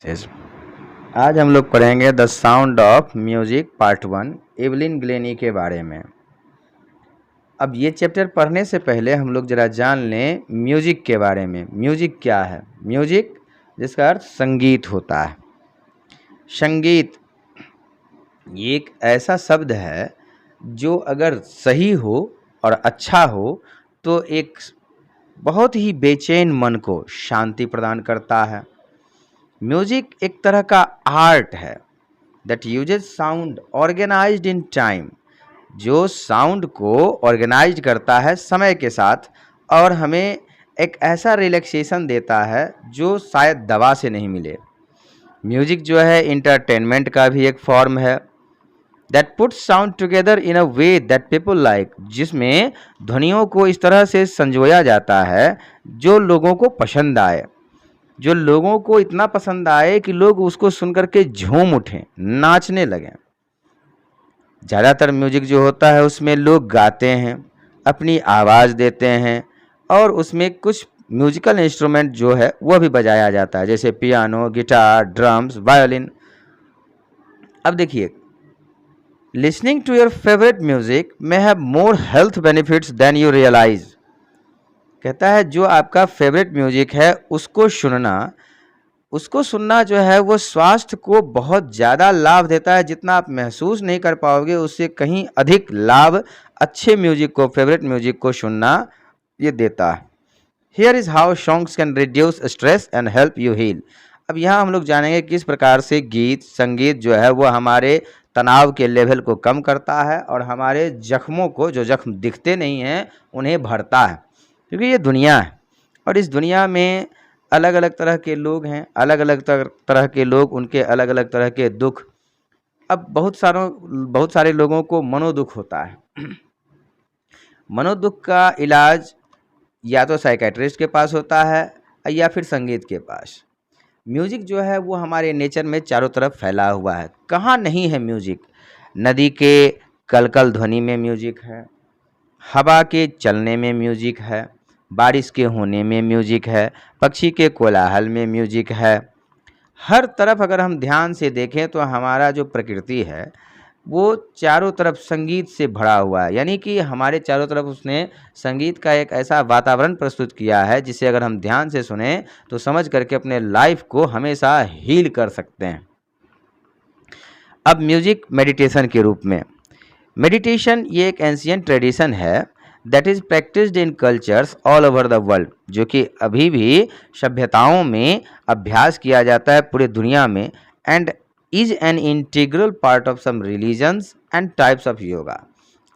Yes. आज हम लोग पढ़ेंगे the sound of music part 1 Evelyn Glenny के बारे में। अब ये चैप्टर पढ़ने से पहले हम लोग ज़रा जान लें म्यूजिक के बारे में। म्यूजिक क्या है? म्यूजिक जिसका अर्थ संगीत होता है। संगीत ये एक ऐसा शब्द है जो अगर सही हो और अच्छा हो तो एक बहुत ही बेचैन मन को शांति प्रदान करता है। म्यूजिक एक तरह का आर्ट है that uses sound organised in time, जो साउंड को ऑर्गेनाइज करता है समय के साथ और हमें एक ऐसा रिलैक्सेशन देता है जो शायद दवा से नहीं मिले। म्यूजिक जो है इंटरटेनमेंट का भी एक फॉर्म है that put sound together in a way that people like, जिसमें ध्वनियों को इस तरह से संजोया जाता है जो लोगों को पसंद आए, जो लोगों को इतना पसंद आए कि लोग उसको सुनकर के झूम उठें, नाचने लगें। ज़्यादातर म्यूजिक जो होता है उसमें लोग गाते हैं, अपनी आवाज़ देते हैं और उसमें कुछ म्यूजिकल इंस्ट्रूमेंट जो है वह भी बजाया जाता है, जैसे पियानो, गिटार, ड्रम्स, वायोलिन। अब देखिए, listening to your favourite music may have more health benefits than you realise. कहता है जो आपका फेवरेट म्यूजिक है उसको सुनना जो है वो स्वास्थ्य को बहुत ज़्यादा लाभ देता है, जितना आप महसूस नहीं कर पाओगे उससे कहीं अधिक लाभ अच्छे म्यूजिक को, फेवरेट म्यूजिक को सुनना ये देता है। Here is how songs can reduce stress and help you heal. अब यहाँ हम लोग जानेंगे किस प्रकार से संगीत जो है वो हमारे तनाव के लेवल को कम करता है और हमारे जख्मों को, जो जख्म दिखते नहीं हैं, उन्हें भरता है। क्योंकि ये दुनिया है और इस दुनिया में अलग अलग तरह के लोग हैं, अलग अलग तरह के लोग, उनके अलग अलग तरह के दुख। अब बहुत सारे लोगों को मनोदुख होता है। मनोदुख का इलाज या तो साइकेट्रिस्ट के पास होता है या फिर संगीत के पास। म्यूजिक जो है वो हमारे नेचर में चारों तरफ फैला हुआ है। कहाँ नहीं है म्यूजिक? नदी के कलकल ध्वनि में म्यूजिक है, हवा के चलने में म्यूजिक है, बारिश के होने में म्यूजिक है, पक्षी के कोलाहल में म्यूजिक है। हर तरफ अगर हम ध्यान से देखें तो हमारा जो प्रकृति है वो चारों तरफ संगीत से भरा हुआ है, यानी कि हमारे चारों तरफ उसने संगीत का एक ऐसा वातावरण प्रस्तुत किया है जिसे अगर हम ध्यान से सुने तो समझ करके अपने लाइफ को हमेशा हील कर सकते हैं। अब म्यूजिक मेडिटेशन के रूप में, मेडिटेशन ये एक एंशिएंट ट्रेडिशन है that is practised in cultures all over the world, जो कि अभी भी सभ्यताओं में अभ्यास किया जाता है पूरे दुनिया में, and is an integral part of some religions and types of yoga.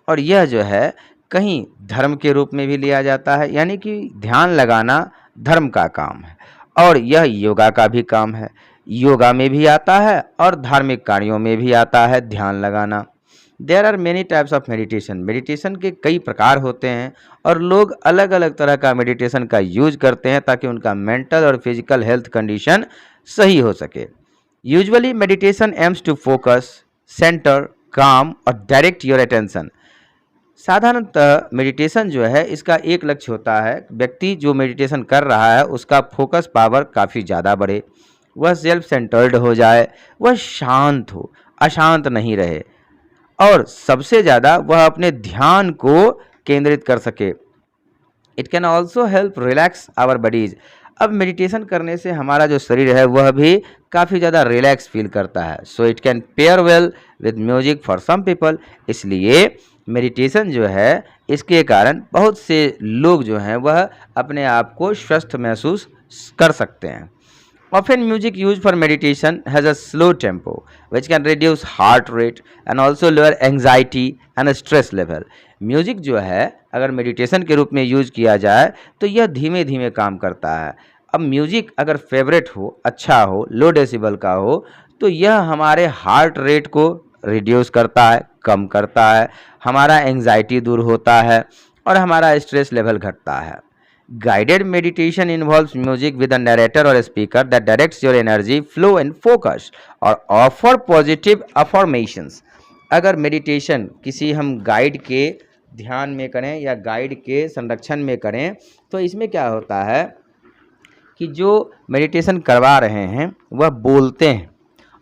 और यह जो है कहीं धर्म के रूप में भी लिया जाता है, यानी कि ध्यान लगाना धर्म का काम है और यह योगा का भी काम है। योगा में भी आता है और धार्मिक कार्यों में भी आता है ध्यान लगाना। There are many types of meditation. Meditation के कई प्रकार होते हैं और लोग अलग अलग तरह का मेडिटेशन का यूज करते हैं ताकि उनका मेंटल और फिजिकल हेल्थ कंडीशन सही हो सके। Usually meditation aims to focus, centre, calm और डायरेक्ट योर अटेंशन। साधारणतः मेडिटेशन जो है इसका एक लक्ष्य होता है, व्यक्ति जो मेडिटेशन कर रहा है उसका फोकस पावर काफ़ी ज़्यादा बढ़े, वह सेल्फ सेंटर्ड हो जाए, वह शांत हो, अशांत नहीं रहे और सबसे ज़्यादा वह अपने ध्यान को केंद्रित कर सके। It can also help relax our bodies. अब मेडिटेशन करने से हमारा जो शरीर है वह भी काफ़ी ज़्यादा रिलैक्स फील करता है। So it can pair well with music for some people. इसलिए मेडिटेशन जो है इसके कारण बहुत से लोग जो हैं वह अपने आप को स्वस्थ महसूस कर सकते हैं। Often music used for meditation has a slow tempo which can reduce heart rate and also lower anxiety and stress level. Music जो है अगर मेडिटेशन के रूप में यूज किया जाए तो यह धीमे धीमे काम करता है। अब म्यूजिक अगर फेवरेट हो, अच्छा हो, लो डेसिबल का हो तो यह हमारे हार्ट रेट को रिड्यूस करता है, कम करता है, हमारा एंजाइटी दूर होता है और हमारा स्ट्रेस लेवल घटता है। Guided meditation involves music with a narrator or a speaker that directs your energy flow and focus or offer positive affirmations. अगर मेडिटेशन किसी हम गाइड के ध्यान में करें या गाइड के संरक्षण में करें तो इसमें क्या होता है कि जो मेडिटेशन करवा रहे हैं वह बोलते हैं,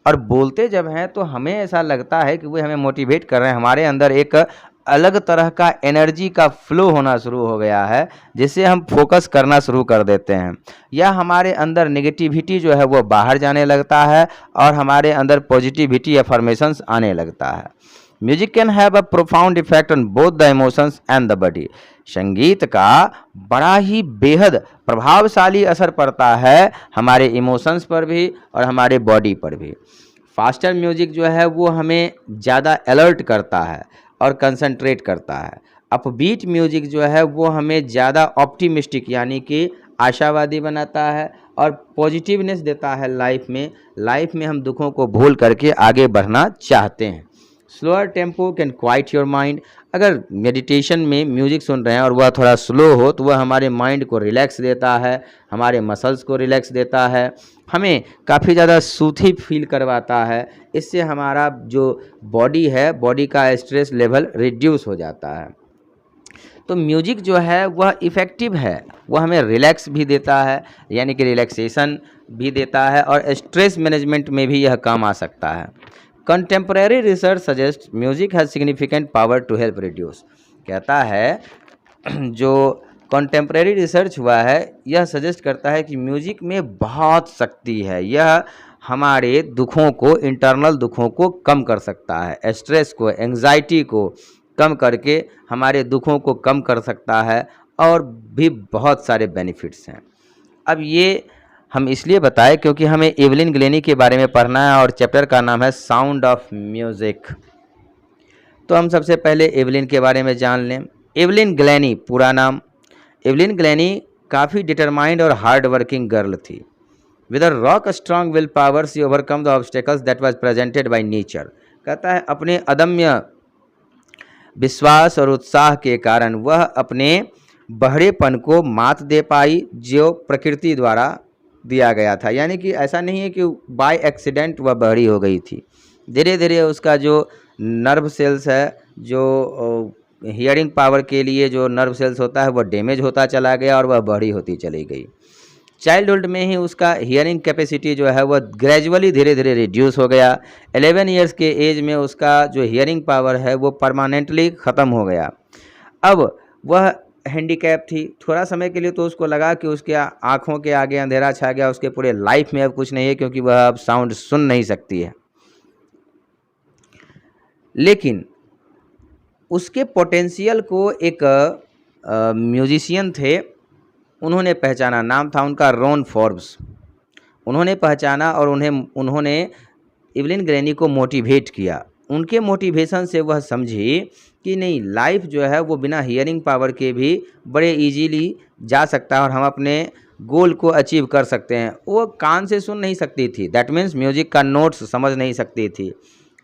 और बोलते जब हैं तो हमें ऐसा लगता है कि वे हमें मोटिवेट कर रहे हैं, हमारे अंदर एक अलग तरह का एनर्जी का फ्लो होना शुरू हो गया है, जिससे हम फोकस करना शुरू कर देते हैं, या हमारे अंदर नेगेटिविटी जो है वो बाहर जाने लगता है और हमारे अंदर पॉजिटिविटी अफर्मेशंस आने लगता है। Music can have a profound effect on both the emotions and the body. संगीत का बड़ा ही बेहद प्रभावशाली असर पड़ता है हमारे इमोशंस पर भी और हमारे बॉडी पर भी। फास्टर म्यूजिक जो है वो हमें ज़्यादा अलर्ट करता है और कंसंट्रेट करता है। अपबीट म्यूजिक जो है वो हमें ज़्यादा ऑप्टिमिस्टिक यानी कि आशावादी बनाता है और पॉजिटिवनेस देता है लाइफ में हम दुखों को भूल करके आगे बढ़ना चाहते हैं। Slower tempo can quite your mind. अगर मेडिटेशन में म्यूजिक सुन रहे हैं और वह थोड़ा स्लो हो तो वह हमारे माइंड को रिलैक्स देता है, हमारे मसल्स को रिलैक्स देता है, हमें काफ़ी ज़्यादा सूथी फील करवाता है। इससे हमारा जो बॉडी है, बॉडी का स्ट्रेस लेवल रिड्यूस हो जाता है। तो म्यूजिक जो है वह इफ़ेक्टिव है, वह हमें रिलैक्स भी देता है, यानी कि रिलैक्सेशन भी देता है, और स्ट्रेस मैनेजमेंट में भी यह काम आ सकता है। Contemporary research suggest music has significant power to help reduce. कहता है जो कंटेम्प्रेरी रिसर्च हुआ है यह सजेस्ट करता है कि म्यूजिक में बहुत शक्ति है, यह हमारे दुखों को, इंटरनल दुखों को कम कर सकता है, स्ट्रेस को, एंग्जाइटी को कम करके हमारे दुखों को कम कर सकता है, और भी बहुत सारे बेनिफिट्स हैं। अब ये हम इसलिए बताएं क्योंकि हमें एवलिन ग्लेनी के बारे में पढ़ना है और चैप्टर का नाम है साउंड ऑफ म्यूज़िक। तो हम सबसे पहले एवलिन के बारे में जान लें। एवलिन ग्लेनी पूरा नाम। एवलिन ग्लेनी काफ़ी डिटरमाइंड और हार्ड वर्किंग गर्ल थी। With a rock strong will power she overcome the obstacles that was presented by nature. कहता है अपने अदम्य विश्वास और उत्साह के कारण वह अपने बहरेपन को मात दे पाई जो प्रकृति द्वारा दिया गया था। यानी कि ऐसा नहीं है कि बाय एक्सीडेंट वह बहरी हो गई थी, धीरे धीरे उसका जो नर्व सेल्स है, जो हियरिंग पावर के लिए जो नर्व सेल्स होता है वह डैमेज होता चला गया और वह बहरी होती चली गई। चाइल्डहुड में ही उसका हियरिंग कैपेसिटी जो है वह ग्रेजुअली धीरे धीरे रिड्यूस हो गया। 11 ईयर्स के एज में उसका जो हियरिंग पावर है वो परमानेंटली ख़त्म हो गया। अब वह हैंडीकैप थी। थोड़ा समय के लिए तो उसको लगा कि उसके आँखों के आगे अंधेरा छा गया, उसके पूरे लाइफ में अब कुछ नहीं है, क्योंकि वह अब साउंड सुन नहीं सकती है। लेकिन उसके पोटेंशियल को एक म्यूजिशियन थे, उन्होंने पहचाना। नाम था उनका रॉन फोर्ब्स। उन्होंने पहचाना और उन्होंने एवलिन ग्लेनी को मोटिवेट किया। उनके मोटिवेशन से वह समझी कि नहीं, लाइफ जो है वो बिना हियरिंग पावर के भी बड़े इजीली जा सकता है और हम अपने गोल को अचीव कर सकते हैं। वो कान से सुन नहीं सकती थी, दैट मीन्स म्यूजिक का नोट्स समझ नहीं सकती थी,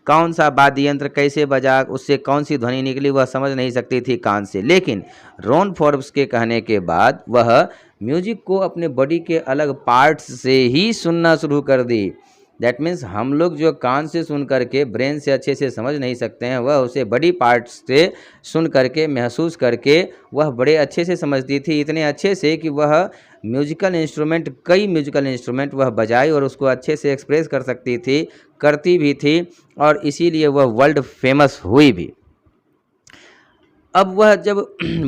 कौन सा वाद्य यंत्र कैसे बजा, उससे कौन सी ध्वनि निकली वह समझ नहीं सकती थी कान से। लेकिन रॉन फोर्ब्स के कहने के बाद वह म्यूजिक को अपने बॉडी के अलग पार्ट्स से ही सुनना शुरू कर दी। दैट मीन्स हम लोग जो कान से सुन करके ब्रेन से अच्छे से समझ नहीं सकते हैं, वह उसे बॉडी पार्ट्स से सुन करके, महसूस करके वह बड़े अच्छे से समझती थी। इतने अच्छे से कि वह कई म्यूजिकल इंस्ट्रूमेंट वह बजाई और उसको अच्छे से एक्सप्रेस कर सकती थी, करती भी थी, और इसीलिए वह वर्ल्ड फेमस हुई भी। अब वह जब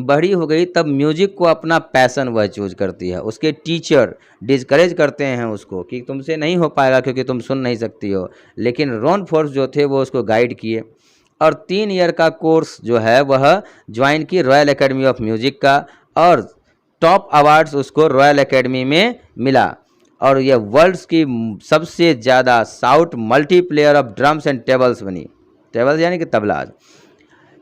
बड़ी हो गई तब म्यूजिक को अपना पैशन वह चूज करती है। उसके टीचर डिस्करेज करते हैं उसको कि तुमसे नहीं हो पाएगा क्योंकि तुम सुन नहीं सकती हो, लेकिन रॉन फोर्ब्स जो थे वो उसको गाइड किए और 3 ईयर का कोर्स जो है वह ज्वाइन की रॉयल एकेडमी ऑफ म्यूजिक का, और टॉप अवार्ड्स उसको रॉयल एकेडमी में मिला। और यह वर्ल्ड्स की सबसे ज़्यादा sought multiplayer of drums and tables बनी। टेबल्स यानी कि तबला,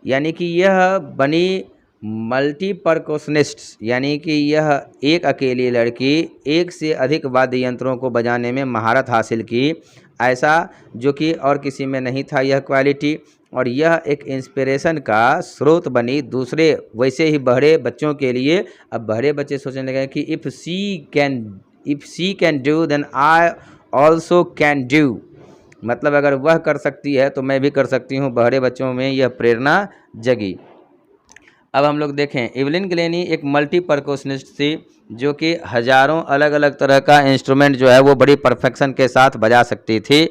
यानी कि यह बनी मल्टी परकशनिस्ट, यानी कि यह एक अकेली लड़की एक से अधिक वाद्य यंत्रों को बजाने में महारत हासिल की, ऐसा जो कि और किसी में नहीं था यह क्वालिटी। और यह एक इंस्पिरेशन का स्रोत बनी दूसरे वैसे ही बहरे बच्चों के लिए। अब बहरे बच्चे सोचने लगे कि if she can do then I also can do, मतलब अगर वह कर सकती है तो मैं भी कर सकती हूँ। बहरे बच्चों में यह प्रेरणा जगी। अब हम लोग देखें, एवलिन ग्लेनी एक मल्टी परकशनिस्ट थी जो कि हजारों अलग अलग तरह का इंस्ट्रूमेंट जो है वो बड़ी परफेक्शन के साथ बजा सकती थी,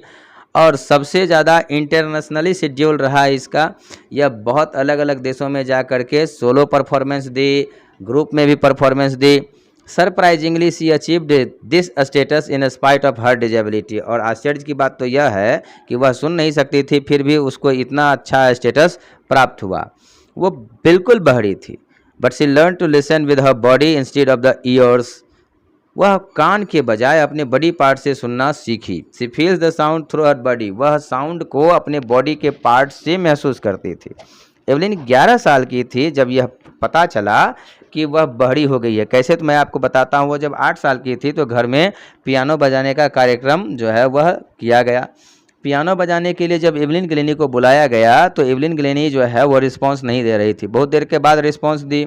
और सबसे ज़्यादा इंटरनेशनली शेड्यूल रहा इसका। यह बहुत अलग अलग देशों में जा कर के सोलो परफॉर्मेंस दी, ग्रुप में भी परफॉर्मेंस दी। Surprisingly she achieved this status in spite of her disability. और आश्चर्य की बात तो यह है कि वह सुन नहीं सकती थी, फिर भी उसको इतना अच्छा स्टेटस प्राप्त हुआ। वो बिल्कुल बहरी थी, but she learn to listen with her body instead of the ears. वह कान के बजाय अपने बॉडी पार्ट से सुनना सीखी। She feels the sound through her body. वह साउंड को अपने बॉडी के पार्ट से महसूस करती थी। एवलिन 11 साल की थी जब यह पता चला कि वह बहरी हो गई है। कैसे, तो मैं आपको बताता हूँ। वो जब 8 साल की थी तो घर में पियानो बजाने का कार्यक्रम जो है वह किया गया। पियानो बजाने के लिए जब एवलिन ग्लेनी को बुलाया गया तो एवलिन ग्लेनी जो है वो रिस्पॉन्स नहीं दे रही थी। बहुत देर के बाद रिस्पॉन्स दी,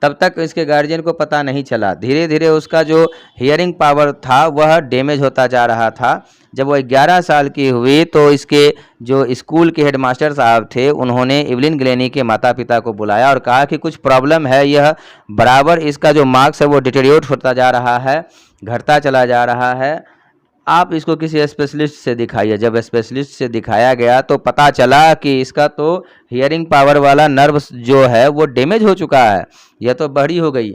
तब तक इसके गार्जियन को पता नहीं चला। धीरे धीरे उसका जो हियरिंग पावर था वह डैमेज होता जा रहा था। जब वह 11 साल की हुई तो इसके जो स्कूल के हेडमास्टर साहब थे उन्होंने एवलिन ग्लेनी के माता पिता को बुलाया और कहा कि कुछ प्रॉब्लम है, यह बराबर इसका जो मार्क्स है वो डिटेरियोरेट होता जा रहा है, घटता चला जा रहा है, आप इसको किसी स्पेशलिस्ट से दिखाइए। जब स्पेशलिस्ट से दिखाया गया तो पता चला कि इसका तो हियरिंग पावर वाला नर्व जो है वो डैमेज हो चुका है, यह तो बहरी हो गई।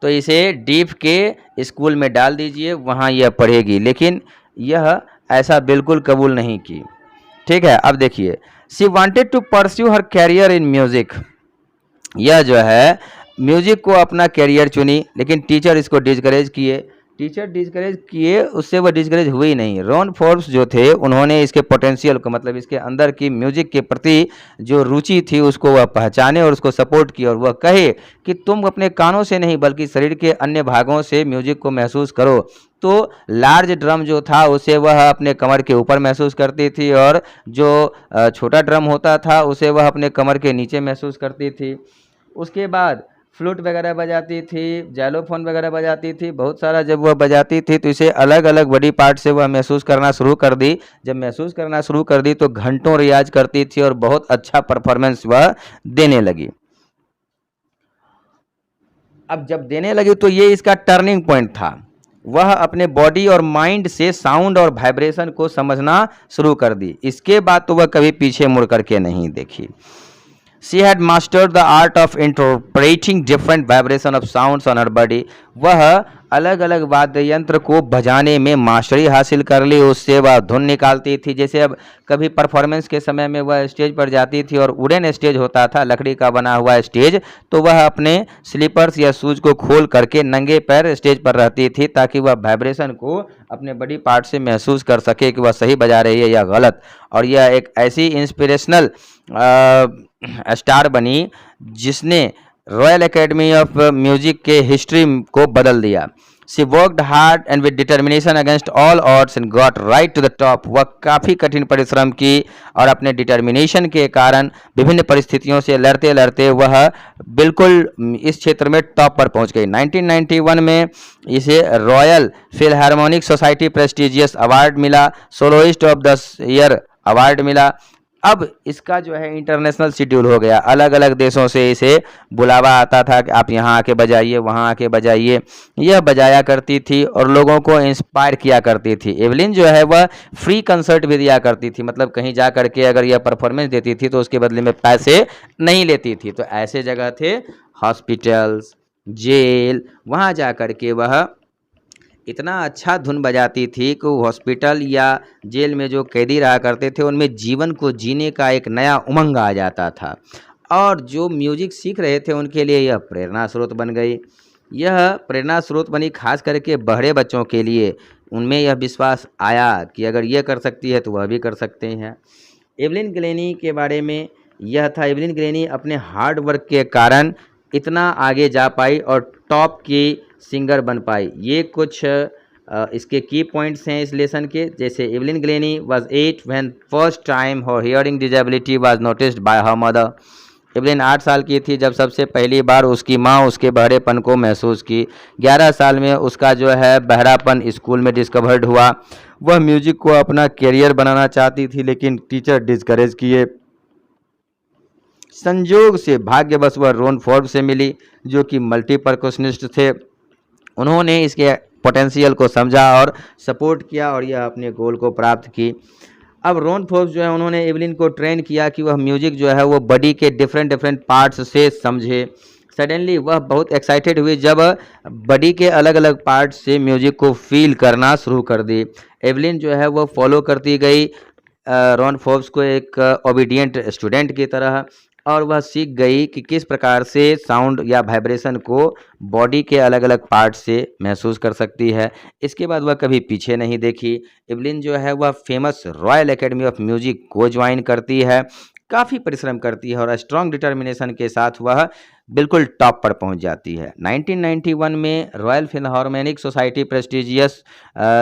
तो इसे डीफ के स्कूल में डाल दीजिए, वहाँ यह पढ़ेगी। लेकिन यह ऐसा बिल्कुल कबूल नहीं की। ठीक है, अब देखिए, she wanted to pursue her career in music. यह जो है म्यूजिक को अपना कैरियर चुनी, लेकिन टीचर इसको डिस्करेज किए। उससे वह डिस्करेज हुई नहीं। रॉन फोर्ब्स जो थे उन्होंने इसके पोटेंशियल को, मतलब इसके अंदर की म्यूजिक के प्रति जो रुचि थी उसको वह पहचाने और उसको सपोर्ट किया, और वह कहे कि तुम अपने कानों से नहीं बल्कि शरीर के अन्य भागों से म्यूजिक को महसूस करो। तो लार्ज ड्रम जो था उसे वह अपने कमर के ऊपर महसूस करती थी, और जो छोटा ड्रम होता था उसे वह अपने कमर के नीचे महसूस करती थी। उसके बाद फ्लूट वगैरह बजाती थी, जैलोफोन वगैरह बजाती थी, बहुत सारा जब वह बजाती थी तो इसे अलग अलग बॉडी पार्ट से वह महसूस करना शुरू कर दी। जब महसूस करना शुरू कर दी तो घंटों रियाज करती थी और बहुत अच्छा परफॉर्मेंस वह देने लगी। अब जब देने लगी तो ये इसका टर्निंग पॉइंट था। वह अपने बॉडी और माइंड से साउंड और वाइब्रेशन को समझना शुरू कर दी। इसके बाद तो वह कभी पीछे मुड़ करके नहीं देखी। She had mastered the art of interpreting different vibration of sounds on her body. वह अलग अलग वाद्य यंत्र को बजाने में मास्टरी हासिल कर ली, उससे वह धुन निकालती थी। जैसे अब कभी परफॉर्मेंस के समय में वह स्टेज पर जाती थी और वुडन स्टेज होता था, लकड़ी का बना हुआ स्टेज, तो वह अपने स्लीपर्स या शूज को खोल करके नंगे पैर स्टेज पर रहती थी ताकि वह वाइब्रेशन को अपने बॉडी पार्ट से महसूस कर सके कि वह सही बजा रही है या गलत। और यह एक ऐसी इंस्पिरेशनल स्टार बनी जिसने रॉयल एकेडमी ऑफ म्यूजिक के हिस्ट्री को बदल दिया। She worked hard and with determination against all odds and got right to the top. वह काफ़ी कठिन परिश्रम की और अपने डिटर्मिनेशन के कारण विभिन्न परिस्थितियों से लड़ते लड़ते वह बिल्कुल इस क्षेत्र में टॉप पर पहुंच गई। 1991 में इसे royal philharmonic society prestigious award मिला, soloist of the year award मिला। अब इसका जो है इंटरनेशनल शेड्यूल हो गया, अलग अलग देशों से इसे बुलावा आता था कि आप यहाँ आके बजाइए, वहाँ आके बजाइए। यह बजाया करती थी और लोगों को इंस्पायर किया करती थी। एवलिन जो है वह फ्री कंसर्ट भी दिया करती थी, मतलब कहीं जा करके अगर यह परफॉर्मेंस देती थी तो उसके बदले में पैसे नहीं लेती थी। तो ऐसे जगह थे हॉस्पिटल्स, जेल, वहाँ जा करके वह इतना अच्छा धुन बजाती थी कि हॉस्पिटल या जेल में जो कैदी रहा करते थे उनमें जीवन को जीने का एक नया उमंग आ जाता था, और जो म्यूजिक सीख रहे थे उनके लिए यह प्रेरणा स्रोत बन गई। यह प्रेरणा स्रोत बनी खास करके बड़े बच्चों के लिए। उनमें यह विश्वास आया कि अगर यह कर सकती है तो वह भी कर सकते हैं। एवलिन ग्लेनी के बारे में यह था, एवलिन ग्लेनी अपने हार्ड वर्क के कारण इतना आगे जा पाई और टॉप की सिंगर बन पाई। ये कुछ इसके की पॉइंट्स हैं इस लेसन के। जैसे Evelyn Glenny was 8 when first time her hearing disability was noticed bye her mother. Evelyn 8 साल की थी जब सबसे पहली बार उसकी माँ उसके बहरेपन को महसूस की। 11 साल में उसका जो है बहरापन स्कूल में डिस्कवर्ड हुआ। वह म्यूजिक को अपना कैरियर बनाना चाहती थी लेकिन टीचर डिस्करेज किए। संजोग से भाग्यवश वह रॉन फोर्ब्स से मिली, जो कि मल्टी परकशनिस्ट थे। उन्होंने इसके पोटेंशियल को समझा और सपोर्ट किया और यह अपने गोल को प्राप्त की। अब रॉन फोर्ब्स जो है उन्होंने एवलिन को ट्रेन किया कि वह म्यूजिक जो है वो बॉडी के डिफरेंट डिफरेंट पार्ट्स से समझे। सडनली वह बहुत एक्साइटेड हुई जब बॉडी के अलग अलग पार्ट्स से म्यूजिक को फील करना शुरू कर दी। एवलिन जो है वो फॉलो करती गई रॉन फोर्ब्स को एक ओबीडियंट स्टूडेंट की तरह, और वह सीख गई कि किस प्रकार से साउंड या वाइब्रेशन को बॉडी के अलग अलग पार्ट से महसूस कर सकती है। इसके बाद वह कभी पीछे नहीं देखी। एवलिन जो है वह famous royal academy of music को ज्वाइन करती है, काफ़ी परिश्रम करती है और स्ट्रॉन्ग डिटर्मिनेशन के साथ वह बिल्कुल टॉप पर पहुंच जाती है। 1991 में रॉयल फिल्हार्मोनिक सोसाइटी प्रेस्टिजियस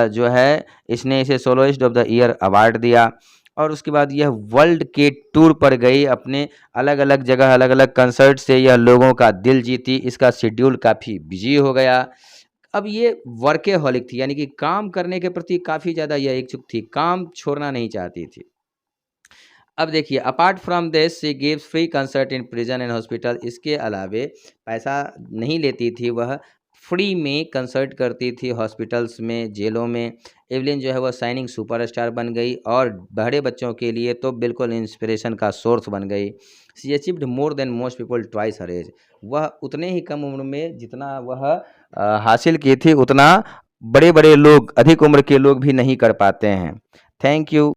जो है इसने इसे soloist of the year award दिया, और उसके बाद यह वर्ल्ड के टूर पर गई, अपने अलग अलग जगह अलग अलग कंसर्ट से यह लोगों का दिल जीती। इसका शेड्यूल काफ़ी बिजी हो गया। अब ये वर्केहॉलिक थी, यानी कि काम करने के प्रति काफ़ी ज़्यादा यह इच्छुक थी, काम छोड़ना नहीं चाहती थी। अब देखिए, apart from this she gives free concert in prison and hospital. इसके अलावे पैसा नहीं लेती थी, वह फ्री में कंसर्ट करती थी हॉस्पिटल्स में, जेलों में। एवलिन जो है वह शाइनिंग सुपरस्टार बन गई और बड़े बच्चों के लिए तो बिल्कुल इंस्पिरेशन का सोर्स बन गई। She achieved more than most people twice her age. वह उतने ही कम उम्र में जितना वह हासिल की थी, उतना बड़े बड़े लोग, अधिक उम्र के लोग भी नहीं कर पाते हैं। Thank you.